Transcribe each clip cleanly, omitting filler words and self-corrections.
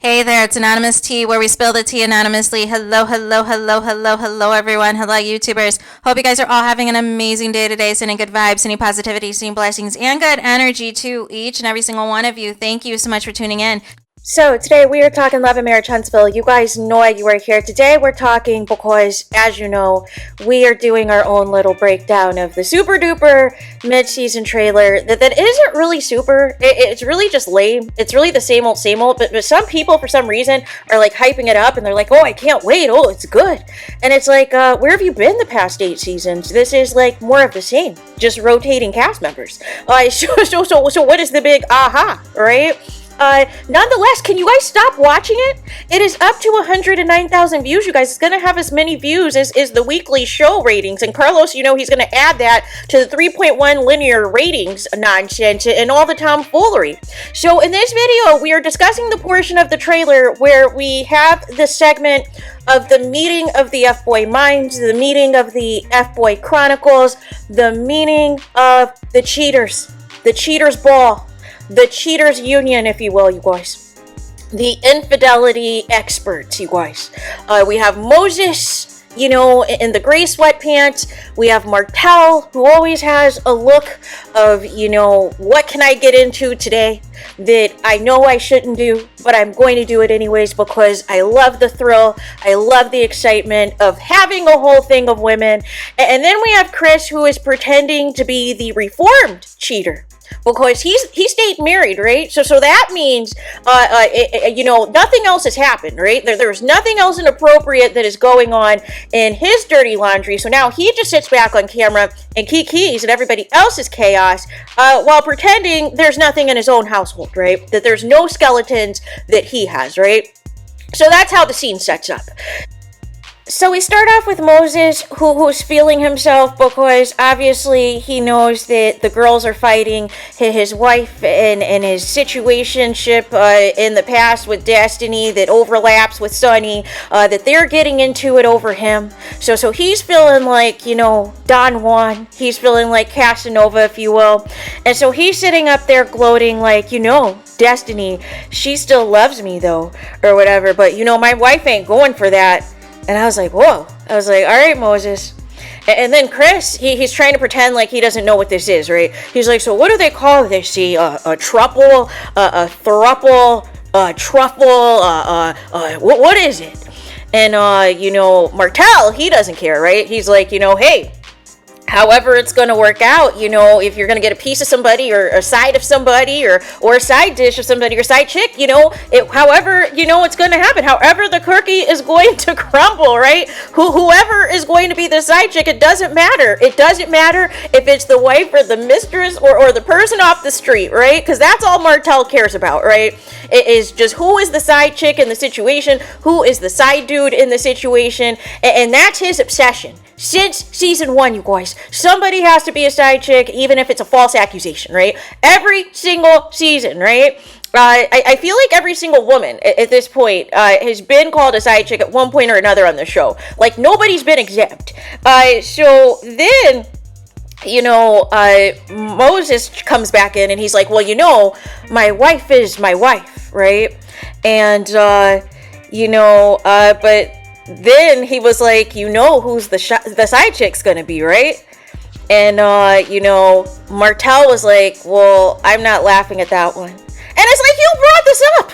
Hey there, it's Anonymous Tea, where we spill the tea anonymously. Hello, hello, hello, hello, hello, everyone. Hello, YouTubers. Hope you guys are all having an amazing day today, sending good vibes, sending positivity, sending blessings, and good energy to each and every single one of you. Thank you so much for tuning in. So today we are talking love and marriage, Huntsville. You guys know you are here. Today we're talking because, as you know, we are doing our own little breakdown of the super duper mid-season trailer that isn't really super. It's really just lame. It's really the same old, but some people, for some reason, are like hyping it up and they're like, oh, I can't wait. Oh, it's good. And it's like, where have you been the past 8 seasons? This is like more of the same, just rotating cast members. So what is the big aha, right? Nonetheless, can you guys stop watching it? It is up to 109,000 views, you guys. It's gonna have as many views as the weekly show ratings. And Carlos, you know, he's gonna add that to the 3.1 linear ratings nonsense and all the tomfoolery. So in this video, we are discussing the portion of the trailer where we have the segment of the meeting of the F-Boy minds, the meeting of the F-Boy Chronicles, the meeting of the cheaters ball, the cheaters union, if you will, you guys. The infidelity experts, you guys. We have Moses, you know, in the gray sweatpants. We have Martell, who always has a look of, you know, what can I get into today that I know I shouldn't do, but I'm going to do it anyways because I love the thrill. I love the excitement of having a whole thing of women. And then we have Chris, who is pretending to be the reformed cheater, because he stayed married, right? So that means, you know, nothing else has happened, right? There's nothing else inappropriate that is going on in his dirty laundry. So now he just sits back on camera and kikis at everybody else's chaos, while pretending there's nothing in his own household, right? That there's no skeletons that he has, right? So that's how the scene sets up. So we start off with Moses, who's feeling himself because obviously he knows that the girls are fighting his wife and his situationship in the past with Destiny that overlaps with Sunny, that they're getting into it over him. So he's feeling like, you know, Don Juan. He's feeling like Casanova, if you will. And so he's sitting up there gloating like, you know, Destiny, she still loves me though, or whatever. But, you know, my wife ain't going for that. And I was like, whoa. I was like, all right, Moses. And then Chris, he's trying to pretend like he doesn't know what this is, right? He's like, so what do they call this? See, a truple, a thruple, a truffle, what is it? And, you know, Martell, he doesn't care, right? He's like, you know, hey, however it's going to work out, you know, if you're going to get a piece of somebody or a side of somebody or a side dish of somebody or side chick, you know, however, you know, it's going to happen. However the cookie is going to crumble, right? Whoever is going to be the side chick, it doesn't matter. It doesn't matter if it's the wife or the mistress or the person off the street, right? Because that's all Martell cares about, right? It is just who is the side chick in the situation, who is the side dude in the situation, and that's his obsession. Since season 1, you guys, somebody has to be a side chick, even if it's a false accusation, right? Every single season, right? I feel like every single woman at this point has been called a side chick at one point or another on the show. Like, nobody's been exempt. So then, you know, Moses comes back in and he's like, well, you know, my wife is my wife, right? And, you know, but then he was like, you know who's the side chick's gonna be, right? And, you know, Martell was like, well, I'm not laughing at that one. And it's like, you brought this up.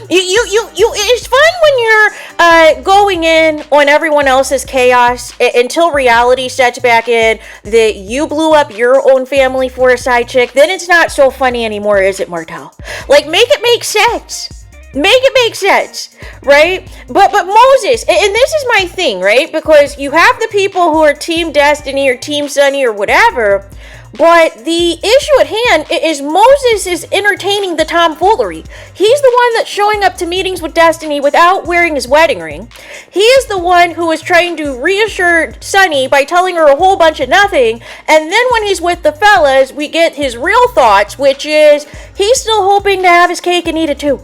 It's fun when you're going in on everyone else's chaos until reality sets back in that you blew up your own family for a side chick. Then it's not so funny anymore, is it, Martell? Like, make it make sense. Make it make sense, right? But Moses, and this is my thing, right? Because you have the people who are Team Destiny or Team Sunny or whatever, but the issue at hand is Moses is entertaining the tomfoolery. He's the one that's showing up to meetings with Destiny without wearing his wedding ring. He is the one who is trying to reassure Sunny by telling her a whole bunch of nothing. And then when he's with the fellas, we get his real thoughts, which is he's still hoping to have his cake and eat it too.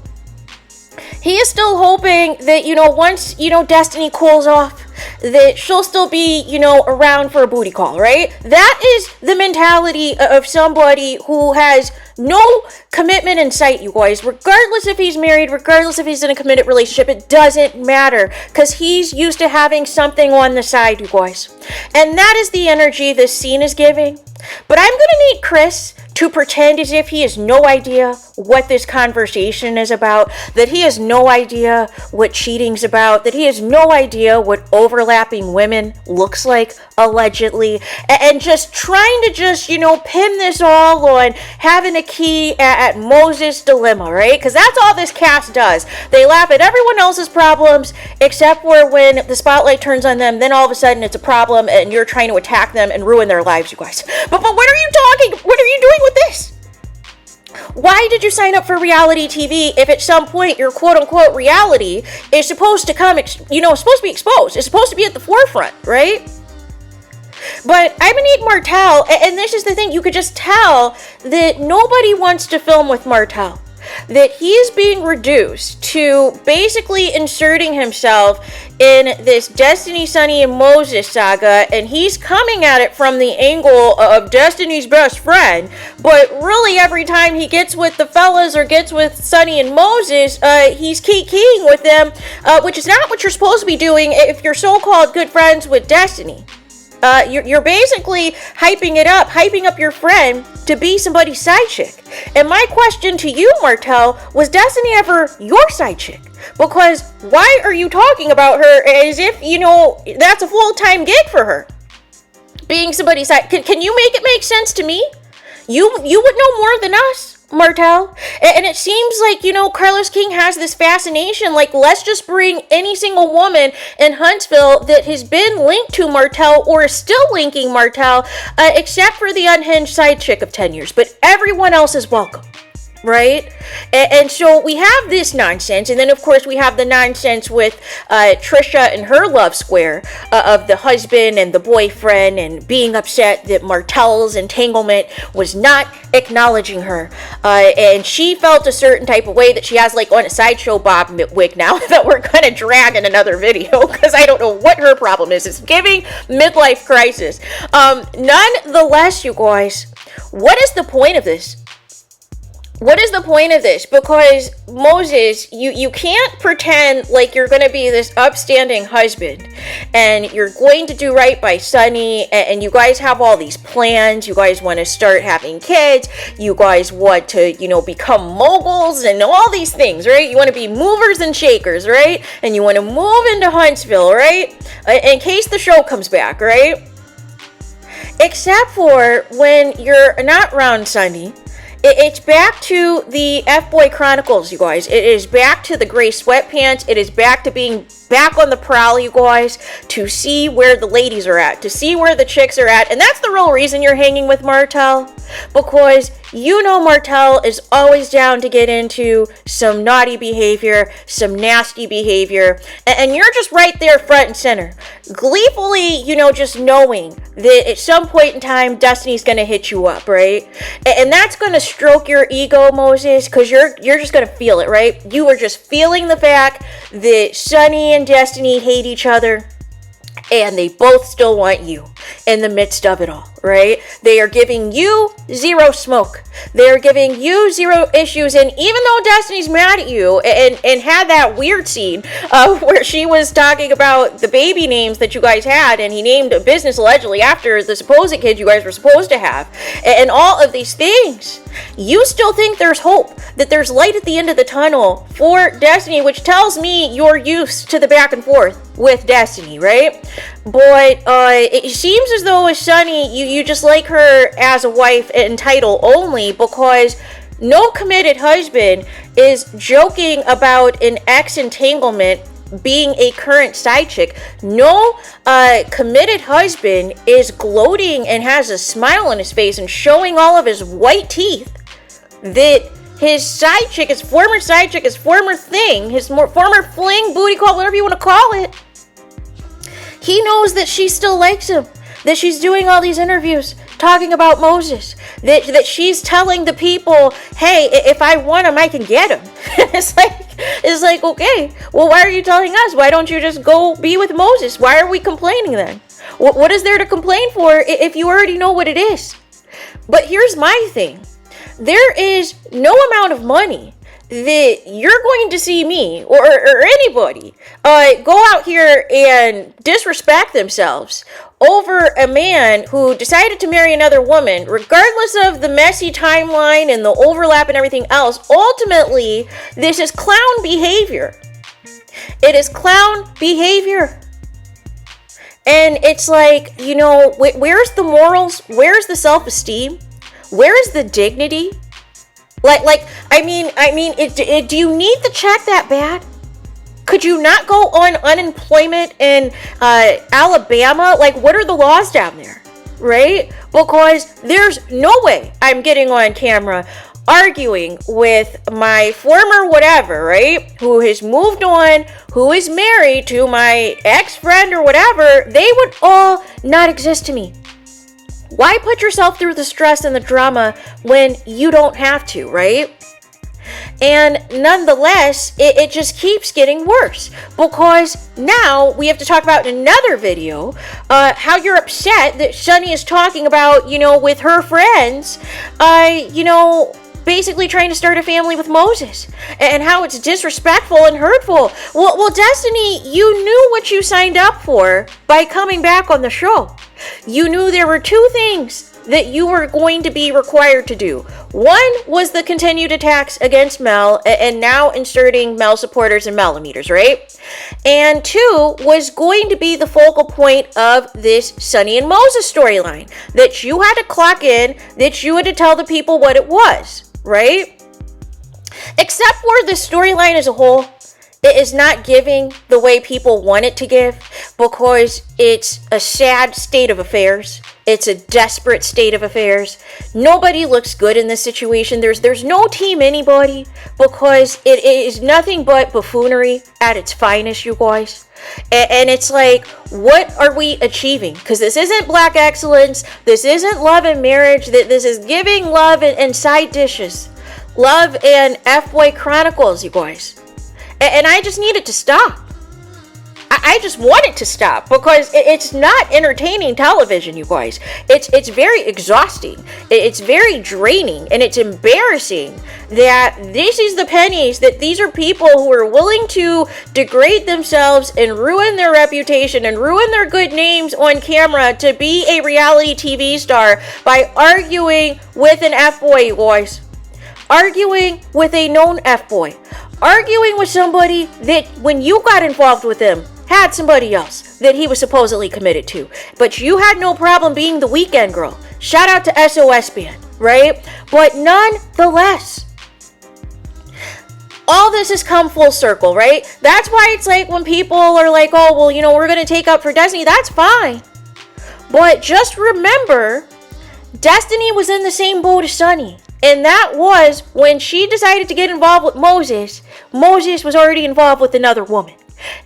He is still hoping that, you know, once, you know, Destiny cools off that she'll still be, around for a booty call, right? That is the mentality of somebody who has no commitment in sight, you guys. Regardless if he's married, regardless if he's in a committed relationship, it doesn't matter, because he's used to having something on the side, you guys. And that is the energy this scene is giving. But I'm gonna need Chris to pretend as if he has no idea what this conversation is about, that he has no idea what cheating's about, that he has no idea what overlapping women looks like, allegedly, and just trying to pin this all on having a key at Moses' dilemma, right? Because that's all this cast does. They laugh at everyone else's problems, except for when the spotlight turns on them, then all of a sudden it's a problem and you're trying to attack them and ruin their lives, you guys. But what are you talking? What are you doing with this? Why did you sign up for reality TV if at some point your quote-unquote reality is supposed to come, supposed to be exposed? It's supposed to be at the forefront, right? But I'm gonna need Martell, and this is the thing, you could just tell that nobody wants to film with Martell. That he is being reduced to basically inserting himself in this Destiny, Sunny, and Moses saga, and he's coming at it from the angle of Destiny's best friend, but really every time he gets with the fellas or gets with Sunny and Moses, he's keying with them, which is not what you're supposed to be doing if you're so-called good friends with Destiny. You're basically hyping up your friend to be somebody's side chick. And my question to you, Martell, was Destiny ever your side chick? Because why are you talking about her as if, that's a full-time gig for her? Being somebody's side... Can you make it make sense to me? You would know more than us, Martell. And it seems like, Carlos King has this fascination, like, let's just bring any single woman in Huntsville that has been linked to Martell or is still linking Martell, except for the unhinged side chick of 10 years. But everyone else is welcome. Right? And so we have this nonsense, and then of course we have the nonsense with Trisha and her love square of the husband and the boyfriend and being upset that Martell's entanglement was not acknowledging her, and she felt a certain type of way that she has like on a Sideshow Bob wig now that we're gonna drag in another video because I don't know what her problem is. It's giving midlife crisis. Nonetheless, you guys, what is the point of this? What is the point of this? Because Moses, you can't pretend like you're going to be this upstanding husband and you're going to do right by Sunny, and you guys have all these plans. You guys want to start having kids. You guys want to, become moguls and all these things, right? You want to be movers and shakers, right? And you want to move into Huntsville, right? In case the show comes back, right? Except for when you're not around Sunny. It's back to the F-Boy Chronicles, you guys. It is back to the gray sweatpants. It is back to being back on the prowl, you guys, to see where the ladies are at, to see where the chicks are at. And that's the real reason you're hanging with Martell. Because Martell is always down to get into some naughty behavior, some nasty behavior. And you're just right there front and center. Gleefully, just knowing that at some point in time, Destiny's going to hit you up, right? And that's going to stroke your ego, Moses, because you're just going to feel it, right? You are just feeling the fact that Sunny and Destiny hate each other, and they both still want you in the midst of it all, right? They are giving you zero smoke. They are giving you zero issues. And even though Destiny's mad at you and had that weird scene where she was talking about the baby names that you guys had, and he named a business allegedly after the supposed kid you guys were supposed to have, and all of these things, you still think there's hope, that there's light at the end of the tunnel for Destiny, which tells me you're used to the back and forth with Destiny, right? But it seems as though with Sunny, you just like her as a wife and title only, because no committed husband is joking about an ex-entanglement being a current side chick. No committed husband is gloating and has a smile on his face and showing all of his white teeth that his side chick, his former side chick, his former thing, his former fling, booty call, whatever you want to call it, he knows that she still likes him, that she's doing all these interviews talking about Moses, that she's telling the people, hey, if I want him, I can get him. It's like, It's like, okay, well, why are you telling us? Why don't you just go be with Moses? Why are we complaining then? What is there to complain for if you already know what it is? But here's my thing. There is no amount of money that you're going to see me or anybody go out here and disrespect themselves over a man who decided to marry another woman, regardless of the messy timeline and the overlap and everything else. Ultimately, this is clown behavior. It is clown behavior. And it's like, you know, where's the morals? Where's the self-esteem? Where is the dignity? I mean, do you need the check that bad? Could you not go on unemployment in Alabama? Like, what are the laws down there, right? Because there's no way I'm getting on camera arguing with my former whatever, right? Who has moved on, who is married to my ex-friend or whatever. They would all not exist to me. Why put yourself through the stress and the drama when you don't have to, right? And nonetheless, it just keeps getting worse, because now we have to talk about in another video how you're upset that Sunny is talking about, you know, with her friends, you know, basically trying to start a family with Moses, and how it's disrespectful and hurtful. Well, Destiny, you knew what you signed up for by coming back on the show. You knew there were two things that you were going to be required to do. One was the continued attacks against Mel, and now inserting Mel supporters and Melimeters, right? And two was going to be the focal point of this Sunny and Moses storyline, that you had to clock in, that you had to tell the people what it was, right? Except for the storyline as a whole, it is not giving the way people want it to give, because it's a sad state of affairs. It's a desperate state of affairs. Nobody looks good in this situation. There's no team anybody, because it is nothing but buffoonery at its finest, you guys. And it's like, what are we achieving? Because this isn't Black excellence. This isn't love and marriage. This is giving love and side dishes. Love and F-Boy Chronicles, you guys. And I just need it to stop. I just want it to stop, because it's not entertaining television, you guys. It's very exhausting. It's very draining, and it's embarrassing that this is the pennies, that these are people who are willing to degrade themselves and ruin their reputation and ruin their good names on camera to be a reality TV star by arguing with an F-boy, you guys. Arguing with a known F-boy. Arguing with somebody that, when you got involved with him, had somebody else that he was supposedly committed to. But you had no problem being the weekend girl. Shout out to SOS Band, right? But nonetheless, all this has come full circle, right? That's why it's like when people are like, oh, well, you know, we're going to take up for Destiny. That's fine. But just remember, Destiny was in the same boat as Sunny. And that was when she decided to get involved with Moses. Moses was already involved with another woman.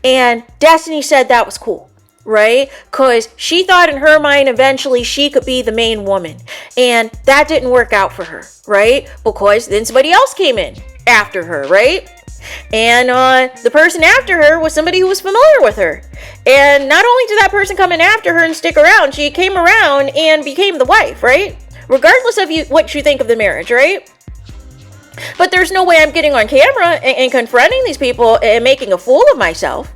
And Destiny said that was cool, right? Because she thought in her mind eventually she could be the main woman. And that didn't work out for her, right? Because then somebody else came in after her, right? And the person after her was somebody who was familiar with her. And not only did that person come in after her and stick around, she came around and became the wife, right? Regardless of what you think of the marriage, right? But there's no way I'm getting on camera and confronting these people and making a fool of myself.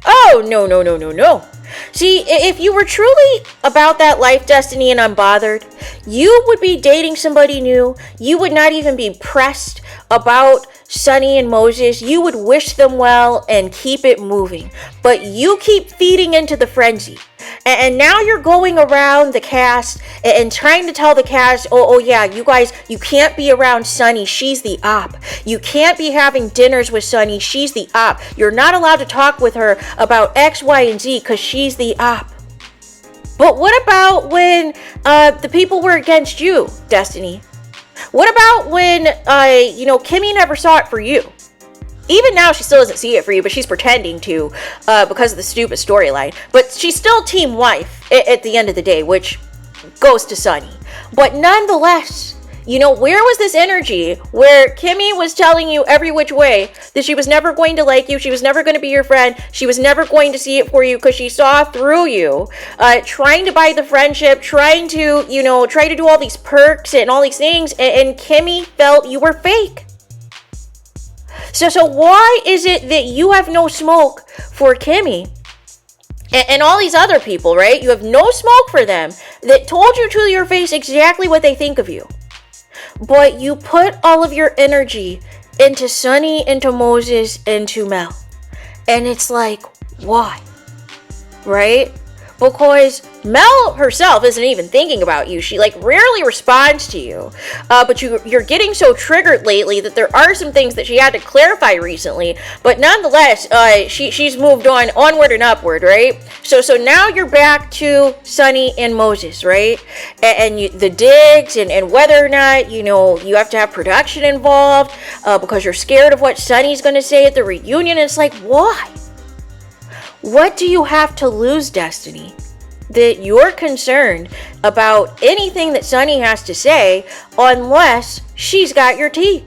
Oh, no. See, if you were truly about that life, Destiny, and unbothered, you would be dating somebody new. You would not even be pressed about Sunny and Moses. You would wish them well and keep it moving. But you keep feeding into the frenzy. And now you're going around the cast and trying to tell the cast, oh yeah, you guys, you can't be around Sunny. She's the op. You can't be having dinners with Sunny. She's the op. You're not allowed to talk with her about X, Y, and Z because she's the op. But what about when the people were against you, Destiny? What about when, Kimmy never saw it for you? Even now, she still doesn't see it for you, but she's pretending to because of the stupid storyline. But she's still team wife at the end of the day, which goes to Sunny. But nonetheless, Where was this energy where Kimmy was telling you every which way that she was never going to like you, she was never going to be your friend, she was never going to see it for you because she saw through you, trying to buy the friendship, trying to, try to do all these perks and all these things, and Kimmy felt you were fake. So why is it that you have no smoke for Kimmy and all these other people, right? You have no smoke for them that told you to your face exactly what they think of you. But you put all of your energy into Sunny, into Moses, into Mel. And it's like, why? Right? Because Mel herself isn't even thinking about you. She rarely responds to you. But you're getting so triggered lately that there are some things that she had to clarify recently. But nonetheless, she's moved onward and upward, right? So now you're back to Sunny and Moses, right? And the digs and whether or not, you have to have production involved because you're scared of what Sunny's going to say at the reunion. It's like, why? What do you have to lose, Destiny, that you're concerned about anything that Sunny has to say unless she's got your tea?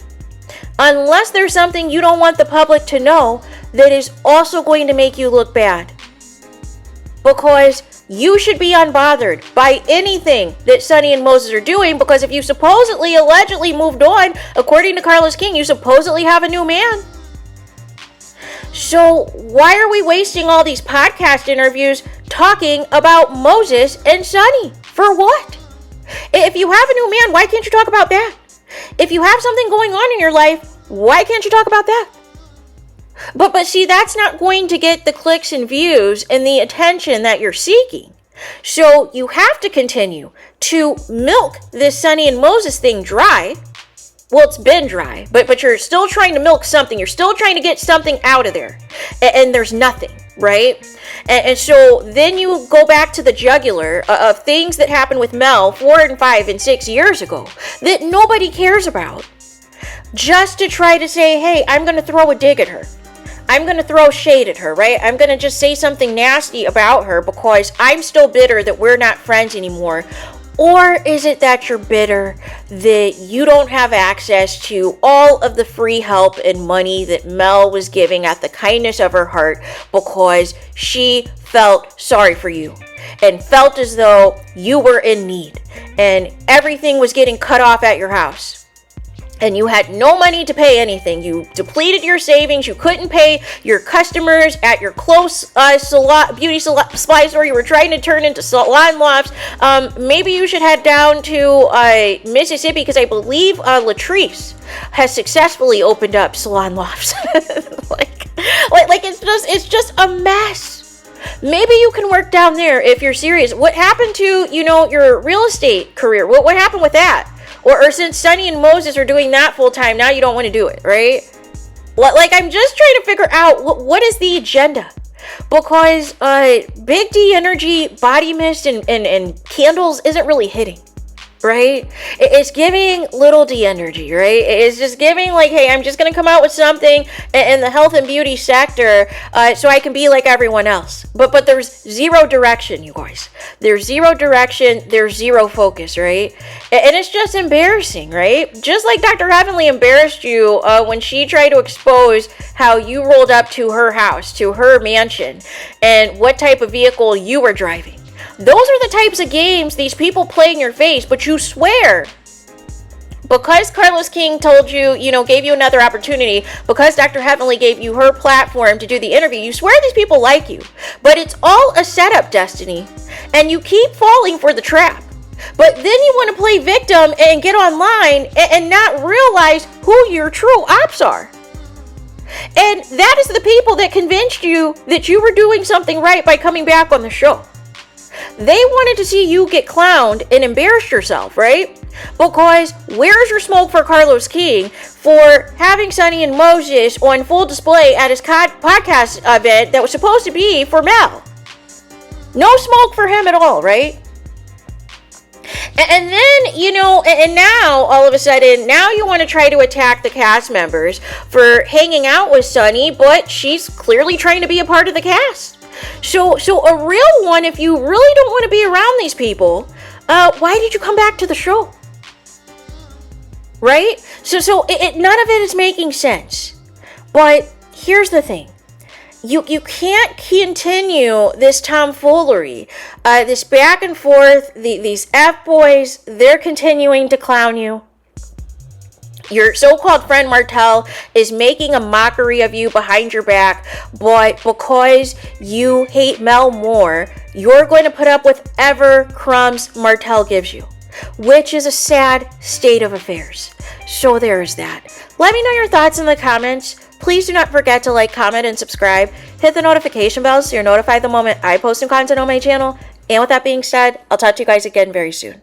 Unless there's something you don't want the public to know that is also going to make you look bad. Because you should be unbothered by anything that Sunny and Moses are doing, because if you supposedly, allegedly moved on, according to Carlos King, you supposedly have a new man. So why are we wasting all these podcast interviews talking about Moses and Sunny? For what? If you have a new man, why can't you talk about that? If you have something going on in your life, why can't you talk about that? But see, that's not going to get the clicks and views and the attention that you're seeking. So you have to continue to milk this Sunny and Moses thing dry. Well, it's been dry, but you're still trying to milk something. You're still trying to get something out of there. And there's nothing, right? And so then you go back to the jugular of things that happened with Mel 4 and 5 and 6 years ago that nobody cares about. Just to try to say, hey, I'm going to throw a dig at her. I'm going to throw shade at her, right? I'm going to just say something nasty about her because I'm still bitter that we're not friends anymore. Or is it that you're bitter that you don't have access to all of the free help and money that Mel was giving at the kindness of her heart because she felt sorry for you and felt as though you were in need and everything was getting cut off at your house? And you had no money to pay anything. You depleted your savings. You couldn't pay your customers at your close beauty supply store. You were trying to turn into salon lofts. Maybe you should head down to Mississippi because I believe Latrice has successfully opened up salon lofts. like it's just a mess. Maybe you can work down there if you're serious. What happened to your real estate career? What happened with that? Or since Sunny and Moses are doing that full time, now you don't want to do it, right? I'm just trying to figure out what is the agenda. Because Big D energy, body mist, and candles isn't really hitting, right? It's giving little D energy, right? It's just giving hey, I'm just going to come out with something in the health and beauty sector so I can be like everyone else. But there's zero direction, you guys. There's zero direction. There's zero focus, right? And it's just embarrassing, right? Just like Dr. Heavenly embarrassed you when she tried to expose how you rolled up to her house, to her mansion, and what type of vehicle you were driving. Those are the types of games these people play in your face, but you swear. Because Carlos King told you, gave you another opportunity, because Dr. Heavenly gave you her platform to do the interview, you swear these people like you. But it's all a setup, Destiny. And you keep falling for the trap. But then you want to play victim and get online and not realize who your true ops are. And that is the people that convinced you that you were doing something right by coming back on the show. They wanted to see you get clowned and embarrass yourself, right? Because where's your smoke for Carlos King for having Sunny and Moses on full display at his podcast event that was supposed to be for Mel? No smoke for him at all, right? And then, and now, all of a sudden, now you want to try to attack the cast members for hanging out with Sunny, but she's clearly trying to be a part of the cast. So a real one, if you really don't want to be around these people, why did you come back to the show? right? So none of it is making sense. But here's the thing. You can't continue this tomfoolery, this back and forth, these F-boys, they're continuing to clown you. Your so-called friend Martell is making a mockery of you behind your back, but because you hate Mel more, you're going to put up with whatever crumbs Martell gives you, which is a sad state of affairs. So there's that. Let me know your thoughts in the comments. Please do not forget to like, comment, and subscribe. Hit the notification bell so you're notified the moment I post new content on my channel. And with that being said, I'll talk to you guys again very soon.